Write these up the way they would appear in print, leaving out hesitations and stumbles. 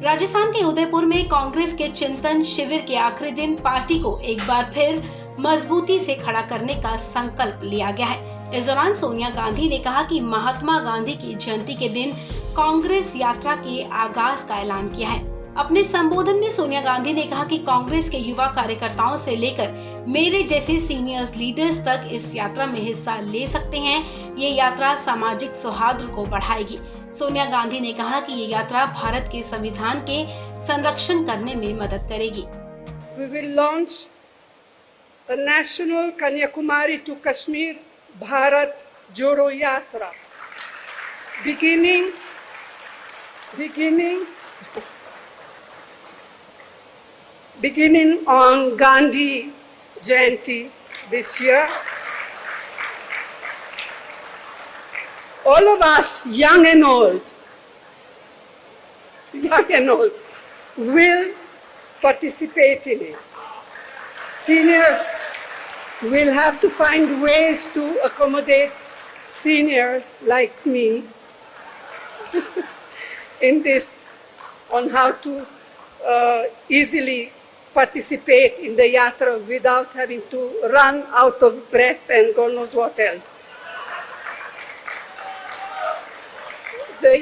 राजस्थान के उदयपुर में कांग्रेस के चिंतन शिविर के आखिरी दिन पार्टी को एक बार फिर मजबूती से खड़ा करने का संकल्प लिया गया है। इस दौरान सोनिया गांधी ने कहा कि महात्मा गांधी की जयंती के दिन कांग्रेस यात्रा के आगाज का ऐलान किया है। अपने संबोधन में सोनिया गांधी ने कहा कि कांग्रेस के युवा कार्यकर्ताओं से लेकर मेरे जैसे सीनियर लीडर्स तक इस यात्रा में हिस्सा ले सकते हैं। ये यात्रा सामाजिक सौहार्द को बढ़ाएगी। सोनिया गांधी ने कहा कि ये यात्रा भारत के संविधान के संरक्षण करने में मदद करेगी। We will launch the National Kanyakumari to Kashmir Bharat Jodo Yatra, beginning on Gandhi Jayanti this year. All of us, young and old, will participate in it. Seniors will have to find ways to accommodate seniors like me in this, on how to easily participate in the yatra without having to run out of breath and God knows what else. The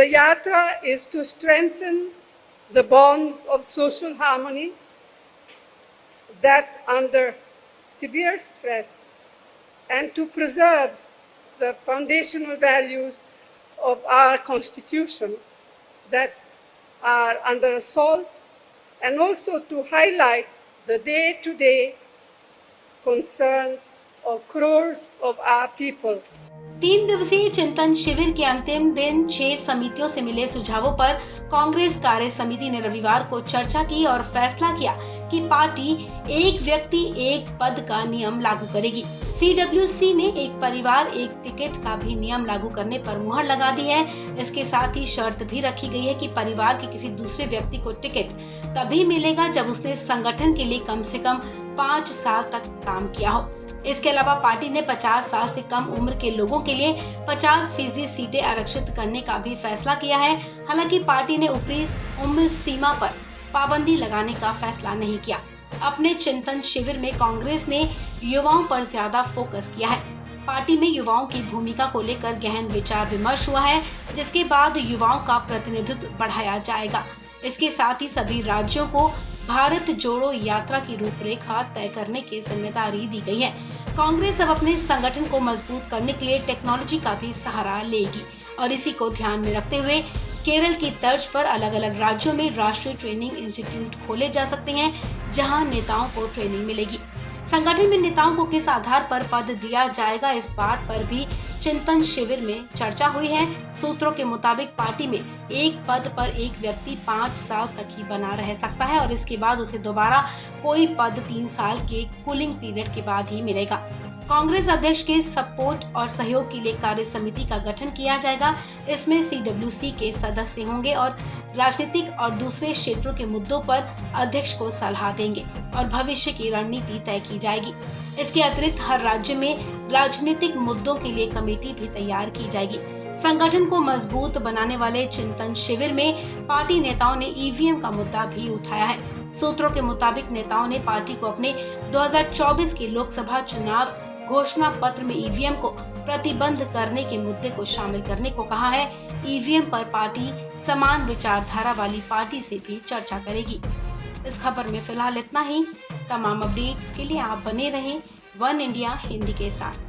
yatra is to strengthen the bonds of social harmony that under severe stress and to preserve the foundational values of our Constitution that are under assault, and also to highlight the day-to-day concerns of crores of our people. 3 दिवसीय चिंतन शिविर के अंतिम दिन 6 समितियों से मिले सुझावों पर कांग्रेस कार्य समिति ने रविवार को चर्चा की और फैसला किया कि पार्टी एक व्यक्ति एक पद का नियम लागू करेगी। CWC ने एक परिवार एक टिकट का भी नियम लागू करने पर मुहर लगा दी है। इसके साथ ही शर्त भी रखी गई है कि परिवार के किसी दूसरे व्यक्ति को टिकट तभी मिलेगा जब उसने संगठन के लिए कम से कम 5 साल तक काम किया हो। इसके अलावा पार्टी ने 50 साल से कम उम्र के लोगों के लिए 50% सीटें आरक्षित करने का भी फैसला किया है। हालांकि पार्टी ने ऊपरी उम्र सीमा पर पाबंदी लगाने का फैसला नहीं किया। अपने चिंतन शिविर में कांग्रेस ने युवाओं पर ज्यादा फोकस किया है। पार्टी में युवाओं की भूमिका को लेकर गहन विचार विमर्श हुआ है, जिसके बाद युवाओं का प्रतिनिधित्व बढ़ाया जाएगा। इसके साथ ही सभी राज्यों को भारत जोड़ो यात्रा की रूपरेखा तय करने की जिम्मेदारी दी गई है। कांग्रेस अब अपने संगठन को मजबूत करने के लिए टेक्नोलॉजी का भी सहारा लेगी और इसी को ध्यान में रखते हुए केरल की तर्ज पर अलग अलग राज्यों में राष्ट्रीय ट्रेनिंग इंस्टीट्यूट खोले जा सकते हैं, जहां नेताओं को ट्रेनिंग मिलेगी। संगठन में नेताओं को किस आधार पर पद दिया जाएगा, इस बात पर भी चिंतन शिविर में चर्चा हुई है। सूत्रों के मुताबिक पार्टी में एक पद पर एक व्यक्ति 5 साल तक ही बना रह सकता है और इसके बाद उसे दोबारा कोई पद 3 साल के कूलिंग पीरियड के बाद ही मिलेगा। कांग्रेस अध्यक्ष के सपोर्ट और सहयोग के लिए कार्य समिति का गठन किया जाएगा। इसमें CWC के सदस्य होंगे और राजनीतिक और दूसरे क्षेत्रों के मुद्दों पर अध्यक्ष को सलाह देंगे और भविष्य की रणनीति तय की जाएगी। इसके अतिरिक्त हर राज्य में राजनीतिक मुद्दों के लिए कमेटी भी तैयार की जाएगी। संगठन को मजबूत बनाने वाले चिंतन शिविर में पार्टी नेताओं ने EVM का मुद्दा भी उठाया है। सूत्रों के मुताबिक नेताओं ने पार्टी को अपने 2024 के लोकसभा चुनाव घोषणा पत्र में EVM को प्रतिबंध करने के मुद्दे को शामिल करने को कहा है। EVM पर पार्टी समान विचारधारा वाली पार्टी से भी चर्चा करेगी। इस खबर में फिलहाल इतना ही। तमाम अपडेट्स के लिए आप बने रहें वन इंडिया हिंदी के साथ।